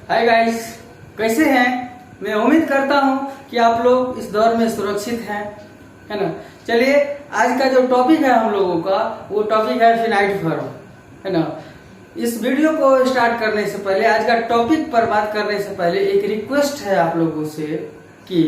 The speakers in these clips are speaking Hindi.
हाय गाइस, कैसे हैं? मैं उम्मीद करता हूं कि आप लोग इस दौर में सुरक्षित हैं, है ना। चलिए, आज का जो टॉपिक है हम लोगों का, वो टॉपिक है फिनाइट वर्ब, है ना। इस वीडियो को स्टार्ट करने से पहले, आज का टॉपिक पर बात करने से पहले एक रिक्वेस्ट है आप लोगों से कि,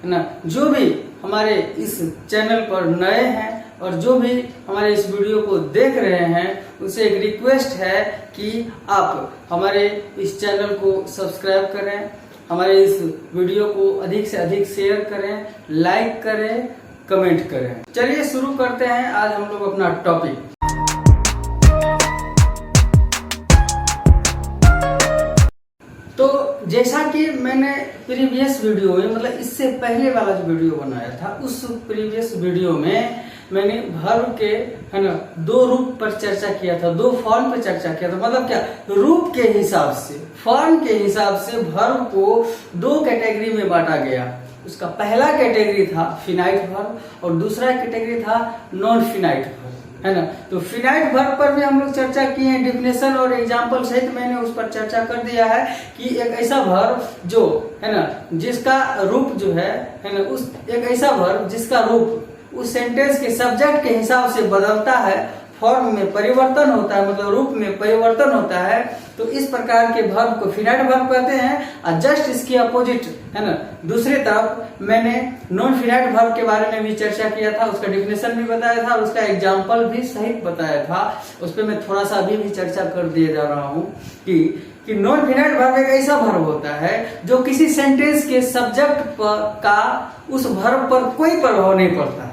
है ना, जो भी हमारे इस चैनल पर नए हैं और जो भी हमारे इस वीडियो को देख रहे हैं, उनसे एक रिक्वेस्ट है कि आप हमारे इस चैनल को सब्सक्राइब करें, हमारे इस वीडियो को अधिक से अधिक शेयर करें, लाइक करें, कमेंट करें। चलिए शुरू करते हैं आज हम लोग अपना टॉपिक। तो जैसा कि मैंने प्रीवियस वीडियो में, मतलब इससे पहले वाला जो वीडियो बनाया था, उस प्रीवियस वीडियो में मैंने वर्ब के, है ना, दो रूप पर चर्चा किया था, दो फॉर्म पर चर्चा किया था। मतलब क्या, रूप के हिसाब से, फॉर्म के हिसाब से वर्ब को दो कैटेगरी में बांटा गया। उसका पहला कैटेगरी था फिनाइट वर्ब और दूसरा कैटेगरी था नॉन फिनाइट वर्ब, है ना। तो फिनाइट वर्ब पर भी हम लोग चर्चा किए हैं, डिफिनेशन और एग्जांपल सहित मैंने उस पर चर्चा कर दिया है कि एक ऐसा वर्ब जो, है ना, जिसका रूप जो है ना, उस एक ऐसा वर्ब जिसका रूप उस सेंटेंस के सब्जेक्ट के हिसाब से बदलता है, फॉर्म में परिवर्तन होता है, मतलब रूप में परिवर्तन होता है, तो इस प्रकार के वर्ब को फिनाइट वर्ब कहते हैं। और जस्ट इसके अपोजिट, है ना, दूसरी तरफ मैंने नॉन फिनाइट वर्ब के बारे में भी चर्चा किया था, उसका डिफिनेशन भी बताया था, उसका एग्जाम्पल भी सहित बताया था। उस पर मैं थोड़ा सा अभी भी चर्चा कर दिए जा रहा हूँ कि नॉन फिनाइट वर्ब एक ऐसा वर्ब होता है जो किसी सेंटेंस के सब्जेक्ट का उस वर्ब पर कोई प्रभाव नहीं पड़ता है।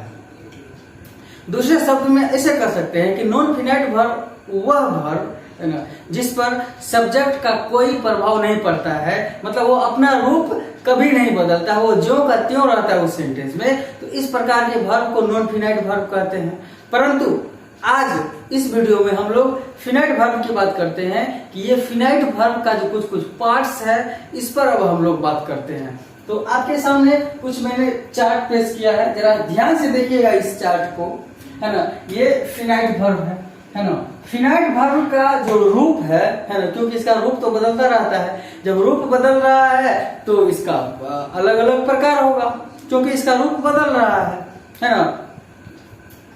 दूसरे शब्द में ऐसे कर सकते हैं कि नॉन फिनाइट वर्ब वह वर्ब, है ना, जिस पर सब्जेक्ट का कोई प्रभाव नहीं पड़ता है, मतलब वो अपना रूप कभी नहीं बदलता है, वो ज्यों का त्यों रहता है उस सेंटेंस में। तो इस प्रकार के वर्ब को नॉन फिनाइट वर्ब कहते हैं। परंतु आज इस वीडियो में हम लोग फिनाइट वर्ब की बात करते हैं कि ये फिनाइट वर्ब का जो कुछ कुछ पार्ट्स है, इस पर अब हम लोग बात करते हैं। तो आपके सामने कुछ मैंने चार्ट पेश किया है, जरा ध्यान से देखिएगा इस चार्ट को, है ना। ये फिनाइट वर्ब है ना। फिनाइट वर्ब का जो रूप है ना, क्योंकि इसका रूप तो बदलता रहता है, जब रूप बदल रहा है तो इसका अलग अलग प्रकार होगा, क्योंकि इसका रूप बदल रहा है ना।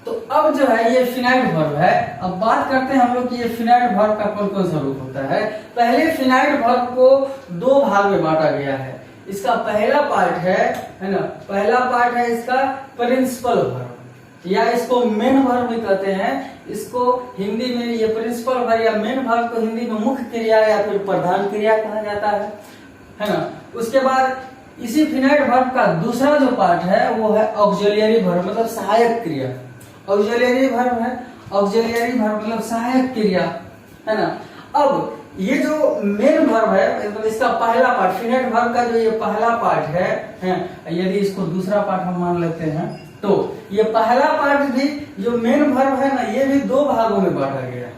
तो अब जो है ये फिनाइट वर्ब है। अब बात करते हैं हम लोग कि ये फिनाइट वर्ब का कौन कौन सा रूप होता है। पहले फिनाइट वर्ब को दो भाग में बांटा गया है। इसका पहला पार्ट है ना, पहला पार्ट है इसका प्रिंसिपल वर्ब, या इसको मेन वर्ब भी कहते हैं। इसको हिंदी में ये प्रिंसिपल वर्ब या मेन वर्ब को हिंदी में मुख्य क्रिया या फिर प्रधान क्रिया कहा जाता है ना। उसके बाद इसी फिनाइट वर्ब का दूसरा जो पार्ट है वो है ऑक्सिलियरी वर्ब, मतलब सहायक क्रिया। ऑक्सिलियरी वर्ब है, ऑक्सिलियरी वर्ब मतलब सहायक क्रिया, है ना। अब ये जो मेन वर्ब है, मतलब इसका पहला पार्ट, फिनाइट वर्ब का जो ये पहला पार्ट है, यदि इसको दूसरा पार्ट हम मान लेते हैं, तो ये पहला पार्ट भी जो मेन वर्ब है ना, ये भी दो भागों में बांटा गया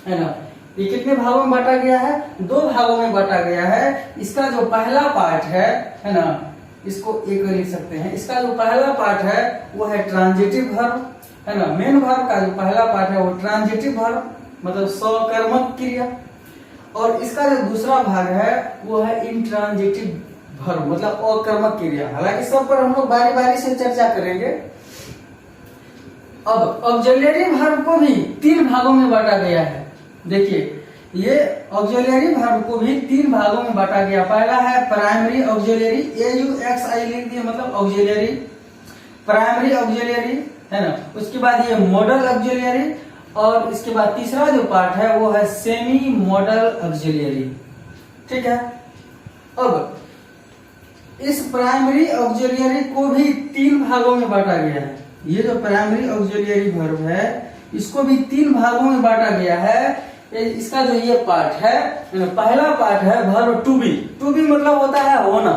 है ना। ये कितने भागों में बांटा गया है? दो भागों में बांटा गया है। इसका जो पहला पार्ट है ना, इसको एक लिख सकते हैं। इसका जो पहला पार्ट है वो है ट्रांजिटिव वर्ब, है ना। मेन वर्ब का जो पहला पार्ट है वो ट्रांजिटिव वर्ब, मतलब सकर्मक क्रिया। और इसका जो दूसरा भाग है वो है इंट्रांजिटिव वर्ब, मतलब अकर्मक क्रिया। हालांकि सब पर हम लोग बारी बारी से चर्चा करेंगे। अब ऑक्सिलियरी वर्ब को भी तीन भागों में बांटा गया है। देखिए, ये ऑक्सिलियरी वर्ब को भी तीन भागों में बांटा गया। पहला है प्राइमरी ऑक्सिलियरी, AUXI लिख दिए, मतलब ऑक्सिलियरी, प्राइमरी ऑक्सिलियरी, है ना। उसके बाद ये मॉडल ऑक्सिलियरी, और इसके बाद तीसरा जो पार्ट है वो है सेमी मॉडल ऑक्सिलियरी, ठीक है। अब इस प्राइमरी ऑक्सिलियरी को भी तीन भागों में बांटा गया है। ये जो प्राइमरी ऑक्सिलियरी वर्ब है, इसको भी तीन भागों में बांटा गया है। इसका जो ये पार्ट है, पहला पार्ट है verb to be. To be मतलब होता है होना।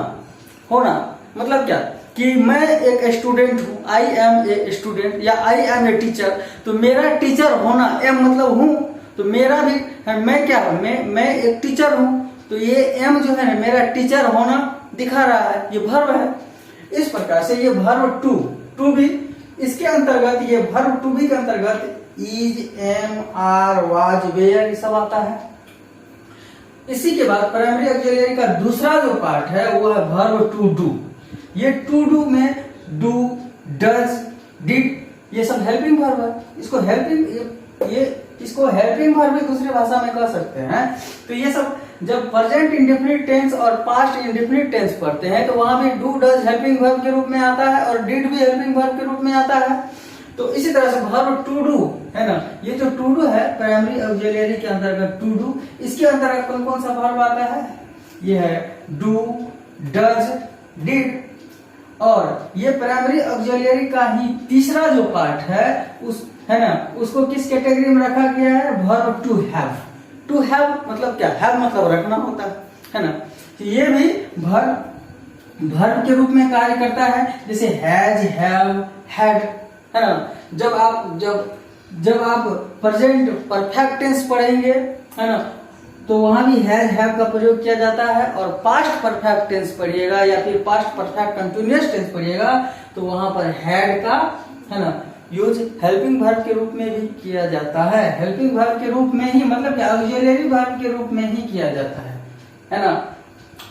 होना मतलब क्या कि मैं एक स्टूडेंट हूँ, आई एम ए स्टूडेंट, या आई एम ए टीचर। तो मेरा टीचर होना, एम मतलब हूँ, तो मेरा भी मैं क्या हूँ, मैं एक टीचर हूँ। तो ये एम जो है ना, मेरा टीचर होना दिखा रहा है, ये वर्ब है। इस प्रकार से ये वर्ब टू बी, इसके अंतर्गत, ये वर्ब टू बी के अंतर्गत is, am, are, was, were, ये सब आता है। इसी के बाद प्राइमरी ऑक्सिलरी का दूसरा जो पार्ट है वो है वर्ब टू डू। ये टू डू में डू, डज, डिड ये सब हेल्पिंग वर्ब है। इसको हेल्पिंग वर्ब भी दूसरी भाषा में कह सकते हैं। तो ये सब जब प्रेजेंट इंडेफिनिट टेंस और पास्ट इंडेफिनिट टेंस पढ़ते हैं तो वहां भी डू डज हेल्पिंग वर्ब के रूप में आता है और डिड भी हेल्पिंग वर्ब के रूप में आता है। तो इसी तरह से वर्ब टू डू है ना, ये जो टू डू है प्राइमरी ऑक्सिलरी के अंतर्गत टू डू, इसके अंतर्गत कौन कौन सा वर्ब आता है? ये है डू, डज, डिड। और ये प्राइमरी ऑक्सिलरी का ही तीसरा जो पार्ट है उस है ना, उसको किस कैटेगरी में रखा गया है? Verb to have. To have मतलब क्या? हैव मतलब रखना होता है ना। तो ये भी वर्ब के रूप में कार्य करता है, जैसे हैज, हैव, हैड है ना। जब आप प्रेजेंट परफेक्ट टेंस पढ़ेंगे है ना, तो वहां भी हैज, हैव का प्रयोग किया जाता है। और पास्ट परफेक्ट टेंस पढ़िएगा या फिर पास्ट परफेक्ट कंटिन्यूअस टेंस पढ़िएगा तो वहां पर हैड का है ना यूज हेल्पिंग वर्ब के रूप में भी किया जाता है। हेल्पिंग वर्ब के रूप में ही मतलब ऑक्सिलरी वर्ब के रूप में ही किया जाता है ना।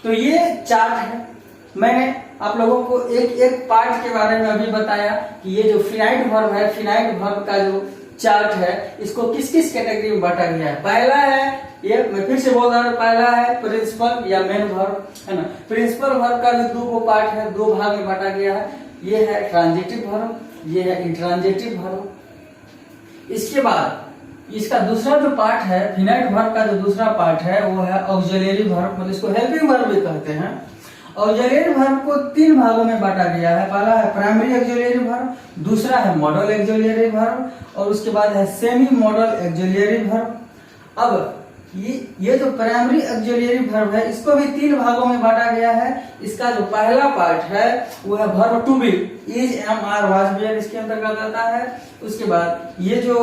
तो ये चार्ट है। मैंने आप लोगों को एक एक पार्ट के बारे में अभी बताया कि ये जो फिनाइट वर्ब है, फिनाइट वर्ब का जो चार्ट है इसको किस किस कैटेगरी में बांटा गया है। पहला है, ये मैं फिर से बोल रहा हूँ, पहला है प्रिंसिपल या मेन वर्ब है ना। प्रिंसिपल वर्ब का भी दो पार्ट है, दो भाग में बांटा गया है। ये है ट्रांजिटिव वर्ब, ये है इंट्रांजिटिव वर्ब। इसके बाद इसका दूसरा जो पार्ट है फिनाइट वर्ब का जो दूसरा पार्ट है वो है ऑक्सिलरी वर्ब, मतलब इसको हेल्पिंग वर्ब भी कहते हैं। ऑक्सिलरी वर्ब को तीन भागों में बांटा गया है। पहला है प्राइमरी ऑक्सिलरी वर्ब, दूसरा है मॉडल ऑक्सिलरी वर्ब और उसके बाद है सेमी मॉडल ऑक्सिलरी वर्ब। अब ये जो प्राइमरी ऑक्सिलरी वर्ब है इसको भी तीन भागों में बांटा गया है। इसका जो पहला पार्ट है वो है verb to be, is, am, are, was, were इसके अंतर्गत आता है। उसके बाद ये जो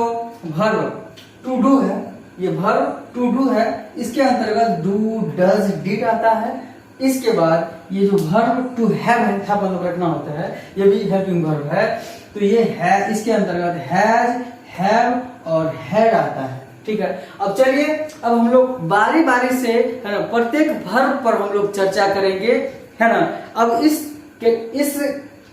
वर्ब टू डू है, ये वर्ब टू डू है, इसके अंतर्गत डू, डज, डिड आता है। इसके बाद ये जो वर्ब टू हैव है, हैव मतलब रखना होता है, ये भी हेल्पिंग वर्ब है। तो ये है इसके अंतर्गत हैज, हैव और हैड आता है। ठीक है, अब चलिए अब हम लोग बारी बारी से है ना प्रत्येक वर्ब पर हम लोग चर्चा करेंगे है ना। अब इस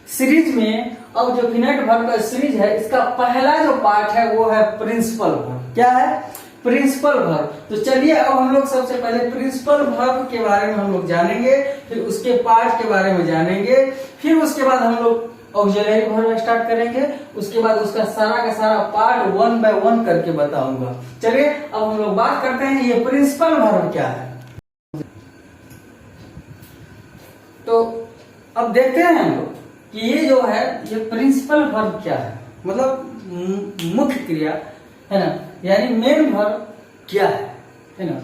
सीरीज में अब जो फिनाइट वर्ब का सीरीज है इसका पहला जो पार्ट है वो है प्रिंसिपल वर्ब। क्या है? Principal verb. तो चलिए अब हम लोग सबसे पहले प्रिंसिपल वर्ब के बारे में हम लोग जानेंगे, फिर उसके पार्ट के बारे में जानेंगे, फिर उसके बाद हम लोग ऑक्सिलरी वर्ब स्टार्ट करेंगे। उसके बाद उसका सारा का सारा पार्ट 1 बाय 1 करके बताऊंगा। चलिए अब हम लोग बात करते हैं ये प्रिंसिपल वर्ब क्या है। तो अब देखते हैं हम लोग कि ये जो है ये प्रिंसिपल वर्ब क्या है, मतलब मुख्य क्रिया है ना, यानी मेन वर्ब क्या है ना।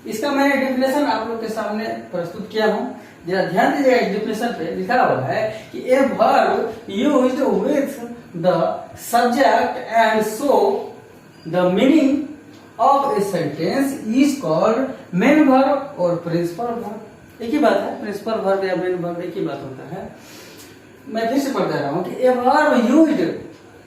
इसका मैंने डेफिनेशन आप लोग के सामने प्रस्तुत किया हूं, जरा ध्यान दीजिएगा। इस डेफिनेशन पे लिखा हुआ है कि a verb used with the subject and show the meaning of a sentence is called main verb और प्रिंसिपल वर्ब। एक ही बात है, प्रिंसिपल वर्ब या मेन वर्ब एक ही बात होता है। मैं फिर से पढ़ता रहा हूँ कि ए वर्ब यूज्ड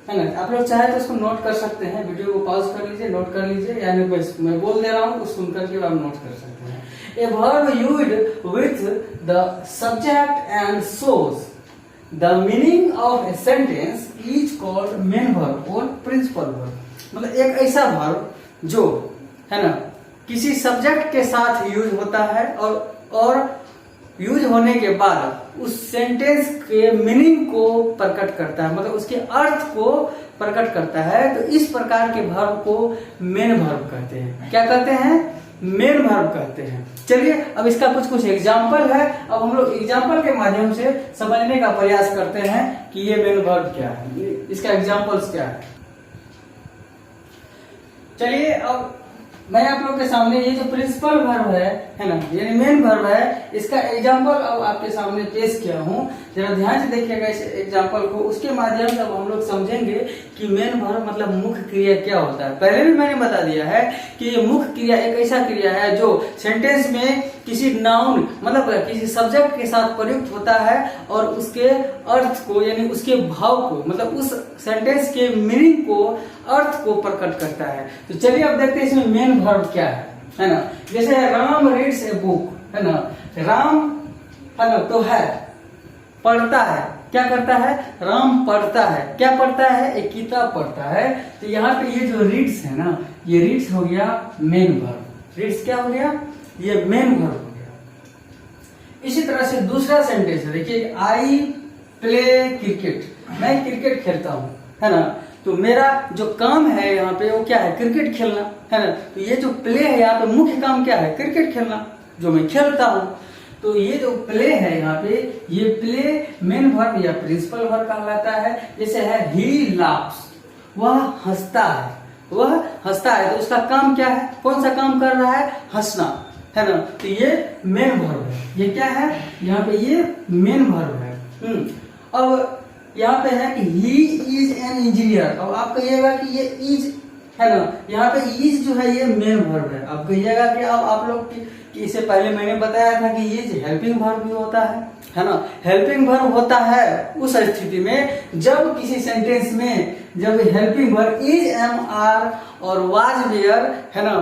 है ना। आप लोग चाहे तो इसको नोट कर सकते हैं, वीडियो को पॉज कर लीजिए, नोट कर लीजिए, यानी मैं बोल दे रहा हूँ तो सुन करके आप नोट कर सकते हैं। A verb used with the subject and shows the meaning of a sentence is called main verb or principal verb। मतलब एक ऐसा वर्ब जो है ना किसी सब्जेक्ट के साथ यूज होता है और यूज होने के बाद उस सेंटेंस के मीनिंग को प्रकट करता है, मतलब उसके अर्थ को प्रकट करता है। तो इस प्रकार के वर्ब को मेन वर्ब कहते हैं। क्या कहते हैं? मेन वर्ब कहते हैं। चलिए अब इसका कुछ एग्जाम्पल है, अब हम लोग एग्जाम्पल के माध्यम से समझने का प्रयास करते हैं कि ये मेन वर्ब क्या है, इसका एग्जाम्पल्स क्या है। चलिए अब मैं आप लोग के सामने ये जो प्रिंसिपल वर्ब है ना, यानी मेन वर्ब है, इसका एग्जाम्पल अब आपके सामने पेश किया हूँ। जरा ध्यान से देखिएगा इस एग्जाम्पल को, उसके माध्यम से अब हम लोग समझेंगे कि मेन वर्ब मतलब मुख्य क्रिया क्या होता है। पहले भी मैंने बता दिया है कि ये मुख्य क्रिया एक ऐसा क्रिया है जो सेंटेंस में किसी नाउन मतलब किसी सब्जेक्ट के साथ प्रयुक्त होता है और उसके अर्थ को यानी उसके भाव को मतलब उस सेंटेंस के मीनिंग को अर्थ को प्रकट करता है। तो चलिए अब देखते हैं इसमें मेन वर्ब क्या है। है ना। जैसे राम रीड्स ए बुक, है ना, राम है ना तो है, पढ़ता है, क्या करता है, राम पढ़ता है, क्या पढ़ता है, एक किताब पढ़ता है। तो यहाँ पे ये जो रीड्स है ना, ये रीड्स हो गया मेन वर्ब। रीड्स क्या हो गया, ये मेन वर्ब हो गया। इसी तरह से दूसरा सेंटेंस है, देखिए आई प्ले क्रिकेट, मैं क्रिकेट खेलता हूँ, है ना। तो मेरा जो काम है यहाँ पे वो क्या है, क्रिकेट खेलना, है ना। तो ये जो प्ले है यहाँ पे मुख्य काम क्या है, क्रिकेट खेलना, जो मैं खेलता हूँ। तो ये जो प्ले है यहाँ पे, ये प्ले मेन वर्ब या प्रिंसिपल वर्ब कहलाता है। जैसे है ही लाफ्स, वह हंसता है, वह हंसता है, तो उसका काम क्या है, कौन सा काम कर रहा है, हंसना, है ना। तो ये मेन वर्ब है, ये क्या है, यहाँ पे ये मेन वर्ब है। अब यहाँ पे है कि ही इज एन इंजीनियर। अब आप कहिएगा कि ये इज है ना, यहाँ पे इज जो है ये मेन वर्ब है। आप कहिएगा कि अब आप लोग कि इससे पहले मैंने बताया था कि इज हेल्पिंग वर्ब भी होता है ना। हेल्पिंग वर्ब होता है उस स्थिति में जब किसी सेंटेंस में जब helping verb is am are और वाज वेयर, है ना,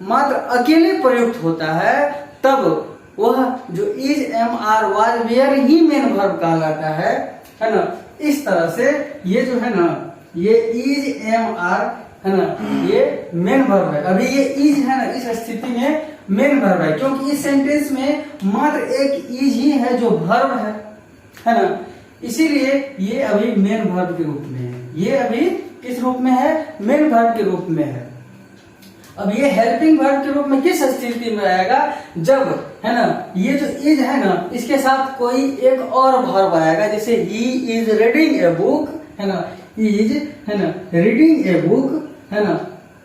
मात्र अकेले प्रयुक्त होता है, तब वह जो is am are was were ही मेन वर्ब कहलाता है ना। इस तरह से ये जो है ना, ये इज एम आर, है ना, ये मेन वर्ब है। अभी ये इज है ना, इस स्थिति में मेन वर्ब है, क्योंकि इस सेंटेंस में मात्र एक इज ही है जो वर्ब है ना। इसीलिए ये अभी मेन वर्ब के रूप में है। ये अभी किस रूप में है, मेन वर्ब के रूप में है। अब ये हेल्पिंग वर्ब के रूप में किस स्थिति में आएगा, जब, है ना, ये जो इज है ना, इसके साथ कोई एक और वर्ब आएगा। जैसे he is reading a book, है ना, इज, है ना, रीडिंग ए बुक, है ना।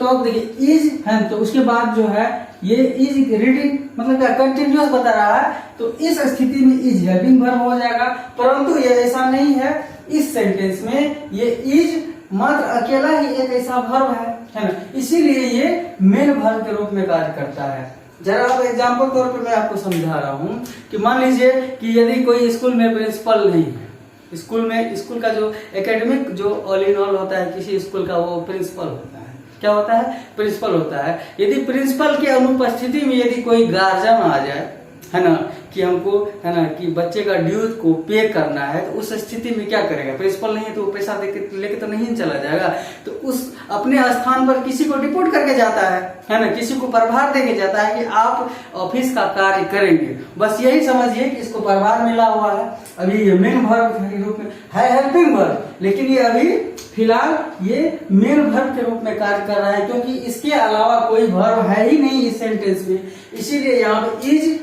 तो अब देखिए इज है, तो उसके बाद जो है ये इज रीडिंग, मतलब क्या, कंटिन्यूअस बता रहा है, तो इस स्थिति में इज हेल्पिंग वर्ब हो जाएगा। परंतु ये ऐसा नहीं है, इस सेंटेंस में ये इज मात्र अकेला ही एक ऐसा वर्ब है ना। इसीलिए ये मेन वर्ब के रूप में कार्य करता है। जरा अब एग्जाम्पल तौर पे मैं आपको समझा रहा हूँ कि मान लीजिए कि यदि कोई स्कूल में प्रिंसिपल नहीं है, स्कूल का जो एकेडमिक जो ऑल इन ऑल होता है किसी स्कूल का, वो प्रिंसिपल होता है। क्या होता है, प्रिंसिपल होता है। यदि प्रिंसिपल की अनुपस्थिति में यदि कोई गार्जियन आ जाए, है ना, कि हमको, है ना, कि बच्चे का ड्यूज को पे करना है, तो उस स्थिति में क्या करेगा, प्रिंसिपल नहीं है तो पैसा लेके तो नहीं चला जाएगा। तो उस अपने स्थान पर किसी को रिपोर्ट करके जाता है ना, किसी को प्रभार देके जाता है कि आप ऑफिस का कार्य करेंगे। बस यही समझिए कि इसको प्रभार मिला हुआ है। अभी ये मेन वर्ब के रूप में है, हेल्पिंग वर्ब, लेकिन ये अभी फिलहाल ये मेन वर्ब के रूप में कार्य कर रहा है, क्योंकि इसके अलावा कोई वर्ब है ही नहीं इस सेंटेंस में। इसीलिए यहाँ पे इज,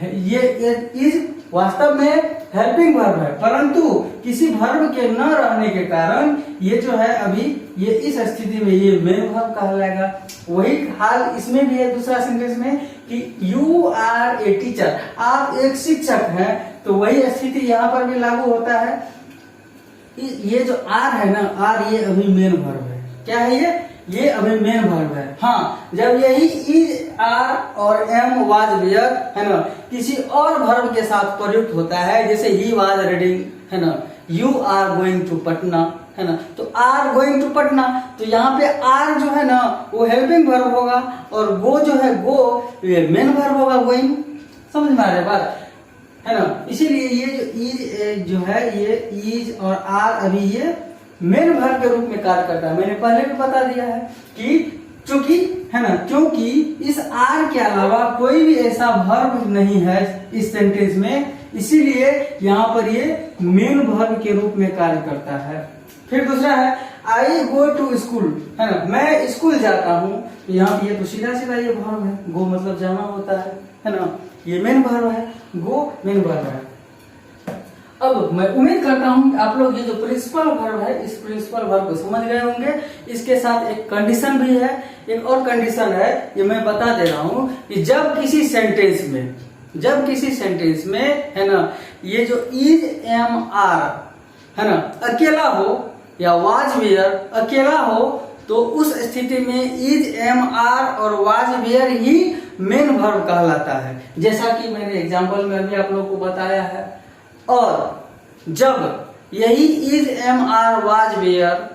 ये इज वास्तव में हेल्पिंग वर्ब है, परंतु किसी वर्ब के न रहने के कारण ये जो है अभी ये इस स्थिति में ये मेन वर्ब कहलाएगा। वही हाल इसमें भी है दूसरा सेंटेंस में कि यू आर ए टीचर, आप एक शिक्षक हैं, तो वही स्थिति यहाँ पर भी लागू होता है। ये जो आर है ना, आर ये अभी मेन वर्ब है। क्या है ये अभी मेन वर्ब है। हाँ, जब यही इज, आर और एम, वाज, वेयर, है ना, किसी और वर्ब के साथ प्रयुक्त होता है, जैसे ही वाज रीडिंग, है ना, you are going to Patna, है ना, तो आर गोइंग टू पटना, तो यहाँ पे आर जो है ना वो हेल्पिंग वर्ब होगा, और गो जो है, गो ये मेन वर्ब होगा, गोइंग। समझ में आ रहा है बात, है ना। इसीलिए ये जो इज जो है, ये इज और आर अभी ये मेन वर्ब के रूप में कार्य करता है। मैंने पहले भी बता दिया है कि चूंकि, है ना, क्योंकि इस आर के अलावा कोई भी ऐसा वर्ब नहीं है इस सेंटेंस में, इसीलिए यहाँ पर ये मेन वर्ब के रूप में कार्य करता है। फिर दूसरा है आई गो टू स्कूल, है ना, मैं स्कूल जाता हूँ। तो यहाँ पे ये तो सीधा सीधा ये वर्ब है, गो मतलब जाना होता है ना, ये मेन वर्ब है, गो मेन वर्ब है। अब मैं उम्मीद करता हूं कि आप लोग ये जो प्रिंसिपल वर्ब है, इस प्रिंसिपल वर्ब को समझ गए होंगे। इसके साथ एक कंडीशन भी है, एक और कंडीशन है, ये मैं बता दे रहा हूं कि जब किसी सेंटेंस में, है ना, ये जो इज एम आर, है ना, अकेला हो, या वाज वेयर अकेला हो, तो उस स्थिति में इज एम आर और वाज वेयर ही मेन वर्ब कहलाता है, जैसा कि मैंने एग्जाम्पल में अभी आप लोगों को बताया है। और जब यही is am are was were,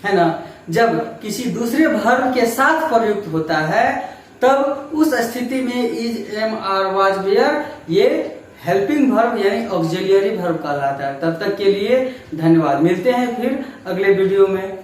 है ना, जब किसी दूसरे वर्ब के साथ प्रयुक्त होता है, तब उस स्थिति में is, am, are, was, were ये हेल्पिंग वर्ब यानी ऑक्सिलियरी वर्ब कहलाता है। तब तक के लिए धन्यवाद। मिलते हैं फिर अगले वीडियो में।